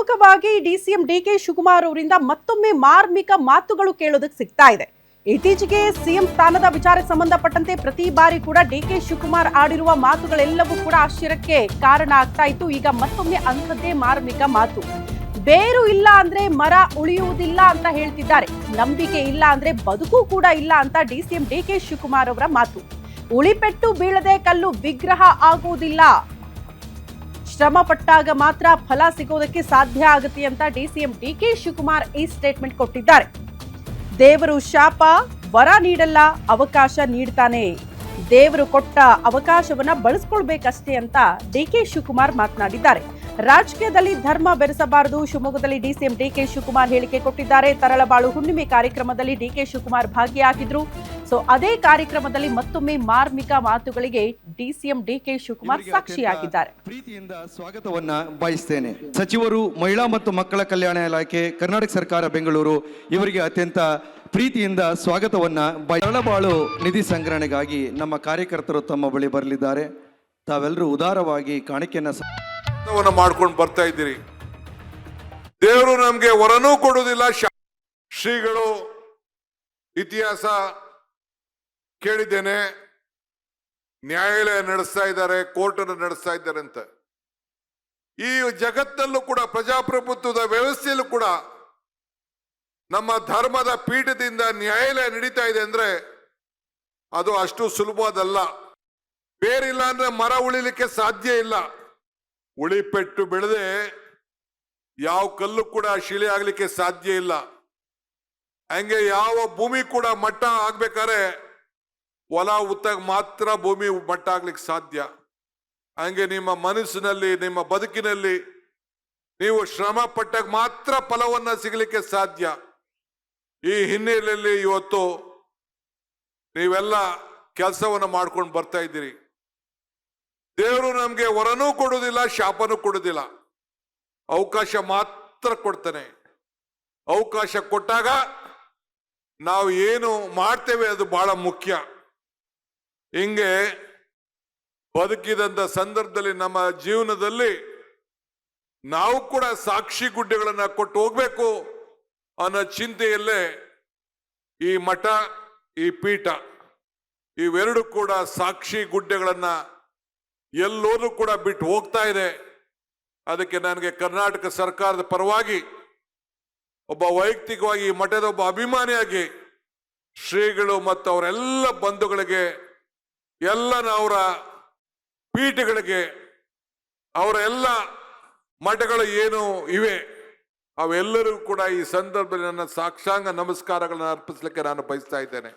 ಪ್ರಮುಖವಾಗಿ DCM DK Shivakumar ಅವರಿಂದ ಮತ್ತೊಮ್ಮೆ ಮಾರ್ಮಿಕ ಮಾತುಗಳು ಕೇಳೋದಕ್ಕೆ ಸಿಗ್ತಾ ಇದೆ. ಇತ್ತೀಚೆಗೆ ಸಿಎಂ ಸ್ಥಾನದ ವಿಚಾರಕ್ಕೆ ಸಂಬಂಧಪಟ್ಟಂತೆ ಪ್ರತಿ ಬಾರಿ ಕೂಡ ಡಿಕೆ ಶಿವಕುಮಾರ್ ಆಡಿರುವ ಮಾತುಗಳೆಲ್ಲವೂ ಕೂಡ ಆಶ್ಚರ್ಯಕ್ಕೆ ಕಾರಣ ಆಗ್ತಾ ಇತ್ತು. ಈಗ ಮತ್ತೊಮ್ಮೆ ಅಂಥದ್ದೇ ಮಾರ್ಮಿಕ ಮಾತು. ಬೇರು ಇಲ್ಲ ಅಂದ್ರೆ ಮರ ಉಳಿಯುವುದಿಲ್ಲ ಅಂತ ಹೇಳ್ತಿದ್ದಾರೆ. ನಂಬಿಕೆ ಇಲ್ಲ ಅಂದ್ರೆ ಬದುಕು ಕೂಡ ಇಲ್ಲ ಅಂತ ಡಿಸಿಎಂ ಡಿಕೆ ಶಿವಕುಮಾರ್ ಅವರ ಮಾತು. ಉಳಿಪೆಟ್ಟು ಬೀಳದೆ ಕಲ್ಲು ವಿಗ್ರಹ ಆಗುವುದಿಲ್ಲ, ಶ್ರಮ ಪಟ್ಟಾಗ ಮಾತ್ರ ಫಲ ಸಿಗೋದಕ್ಕೆ ಸಾಧ್ಯ ಆಗುತ್ತೆ ಅಂತ ಡಿಸಿಎಂ ಡಿಕೆ ಶಿವಕುಮಾರ್ ಈ ಸ್ಟೇಟ್ಮೆಂಟ್ ಕೊಟ್ಟಿದ್ದಾರೆ. ದೇವರು ಶಾಪ ವರ ನೀಡಲ್ಲ, ಅವಕಾಶ ನೀಡ್ತಾನೆ. ದೇವರು ಕೊಟ್ಟ ಅವಕಾಶವನ್ನ ಬಳಸ್ಕೊಳ್ಬೇಕಷ್ಟೇ ಅಂತ ಡಿಕೆ ಶಿವಕುಮಾರ್ ಮಾತನಾಡಿದ್ದಾರೆ. ರಾಜಕೀಯದಲ್ಲಿ ಧರ್ಮ ಬೆರೆಸಬಾರದು. ಶಿವಮೊಗ್ಗದಲ್ಲಿ ಡಿಸಿಎಂ ಡಿಕೆ ಶಿವಕುಮಾರ್ ಹೇಳಿಕೆ ಕೊಟ್ಟಿದ್ದಾರೆ. ತರಳಬಾಳು ಹುಣ್ಣಿಮೆ ಕಾರ್ಯಕ್ರಮದಲ್ಲಿ ಡಿಕೆ ಶಿವಕುಮಾರ್ ಭಾಗಿಯಾಗಿದ್ರು. ಸೊ ಅದೇ ಕಾರ್ಯಕ್ರಮದಲ್ಲಿ ಮತ್ತೊಮ್ಮೆ ಮಾರ್ಮಿಕ ಮಾತುಗಳಿಗೆ ಡಿಸಿಎಂ ಡಿಕೆ ಶಿವಕುಮಾರ್ ಸಾಕ್ಷಿಯಾಗಿದ್ದಾರೆ. ಪ್ರೀತಿಯಿಂದ ಸ್ವಾಗತವನ್ನ ಬಯಸ್ತೇನೆ. ಸಚಿವರು, ಮಹಿಳಾ ಮತ್ತು ಮಕ್ಕಳ ಕಲ್ಯಾಣ ಇಲಾಖೆ, ಕರ್ನಾಟಕ ಸರ್ಕಾರ ಬೆಂಗಳೂರು ಇವರಿಗೆ ಅತ್ಯಂತ ಪ್ರೀತಿಯಿಂದ ಸ್ವಾಗತವನ್ನ ತರಳಬಾಳು ನಿಧಿ ಸಂಗ್ರಹಣೆಗಾಗಿ ನಮ್ಮ ಕಾರ್ಯಕರ್ತರು ತಮ್ಮ ಬಳಿ ಬರಲಿದ್ದಾರೆ. ತಾವೆಲ್ಲರೂ ಉದಾರವಾಗಿ ಕಾಣಿಕೆಯನ್ನ ಮಾಡ್ಕೊಂಡು ಬರ್ತಾ ಇದ್ದೀರಿ. ದೇವರು ನಮ್ಗೆ ವರನೂ ಕೊಡುವುದಿಲ್ಲ. ಶ್ರೀಗಳು ಇತಿಹಾಸ ಕೇಳಿದ್ದೇನೆ, ನ್ಯಾಯಾಲಯ ನಡೆಸ್ತಾ ಇದ್ದಾರೆ, ಕೋರ್ಟ್ ಅನ್ನು ನಡೆಸ್ತಾ ಇದ್ದಾರೆ ಅಂತ. ಈ ಜಗತ್ತಲ್ಲೂ ಕೂಡ ಪ್ರಜಾಪ್ರಭುತ್ವದ ವ್ಯವಸ್ಥೆಯಲ್ಲೂ ಕೂಡ ನಮ್ಮ ಧರ್ಮದ ಪೀಠದಿಂದ ನ್ಯಾಯಾಲಯ ನಡೀತಾ ಇದೆ ಅಂದ್ರೆ ಅದು ಅಷ್ಟು ಸುಲಭದಲ್ಲ. ಬೇರಿಲ್ಲ ಅಂದ್ರೆ ಮರ ಉಳಿಲಿಕ್ಕೆ ಸಾಧ್ಯ ಇಲ್ಲ. ಉಳಿಪೆಟ್ಟು ಬೆಳೆದೆ ಯಾವ ಕಲ್ಲು ಕೂಡ ಶಿಲೆ ಆಗ್ಲಿಕ್ಕೆ ಸಾಧ್ಯ ಇಲ್ಲ. ಹಂಗೆ ಯಾವ ಭೂಮಿ ಕೂಡ ಮಟ್ಟ ಆಗ್ಬೇಕಾದ್ರೆ ಹೊಲ ಉತ್ತಾಗ ಮಾತ್ರ ಭೂಮಿ ಮಟ್ಟ ಆಗ್ಲಿಕ್ಕೆ ಸಾಧ್ಯ. ಹಂಗೆ ನಿಮ್ಮ ಮನಸ್ಸಿನಲ್ಲಿ, ನಿಮ್ಮ ಬದುಕಿನಲ್ಲಿ ನೀವು ಶ್ರಮ ಪಟ್ಟಾಗ ಮಾತ್ರ ಫಲವನ್ನ ಸಿಗಲಿಕ್ಕೆ ಸಾಧ್ಯ. ಈ ಹಿನ್ನೆಲೆಯಲ್ಲಿ ಇವತ್ತು ನೀವೆಲ್ಲ ಕೆಲಸವನ್ನು ಮಾಡ್ಕೊಂಡು ಬರ್ತಾ ಇದ್ದೀರಿ. ದೇವರು ನಮ್ಗೆ ವರನೂ ಕೊಡುವುದಿಲ್ಲ, ಶಾಪನೂ ಕೊಡುವುದಿಲ್ಲ, ಅವಕಾಶ ಮಾತ್ರ ಕೊಡ್ತಾನೆ. ಅವಕಾಶ ಕೊಟ್ಟಾಗ ನಾವು ಏನು ಮಾಡ್ತೇವೆ ಅದು ಬಹಳ ಮುಖ್ಯ. ಹಿಂಗೆ ಬದುಕಿದಂತ ಸಂದರ್ಭದಲ್ಲಿ ನಮ್ಮ ಜೀವನದಲ್ಲಿ ನಾವು ಕೂಡ ಸಾಕ್ಷಿ ಗುಡ್ಡೆಗಳನ್ನ ಕೊಟ್ಟು ಹೋಗ್ಬೇಕು ಅನ್ನೋ ಚಿಂತೆಯಲ್ಲೇ ಈ ಮಠ, ಈ ಪೀಠ ಇವೆರಡು ಕೂಡ ಸಾಕ್ಷಿ ಗುಡ್ಡೆಗಳನ್ನ ಎಲ್ಲೋದು ಕೂಡ ಬಿಟ್ಟು ಹೋಗ್ತಾ ಇದೆ. ಅದಕ್ಕೆ ನನಗೆ ಕರ್ನಾಟಕ ಸರ್ಕಾರದ ಪರವಾಗಿ ಒಬ್ಬ ವೈಯಕ್ತಿಕವಾಗಿ ಈ ಮಠದ ಒಬ್ಬ ಅಭಿಮಾನಿಯಾಗಿ ಶ್ರೀಗಳು ಮತ್ತು ಅವರೆಲ್ಲ ಬಂಧುಗಳಿಗೆ, ಎಲ್ಲ ಅವರ ಪೀಠಗಳಿಗೆ, ಅವರ ಎಲ್ಲ ಮಠಗಳು ಏನು ಇವೆ ಅವೆಲ್ಲರೂ ಕೂಡ ಈ ಸಂದರ್ಭದಲ್ಲಿ ನನ್ನ ಸಾಕ್ಷಾಂಗ ನಮಸ್ಕಾರಗಳನ್ನು ಅರ್ಪಿಸಲಿಕ್ಕೆ ನಾನು ಬಯಸ್ತಾ ಇದ್ದೇನೆ.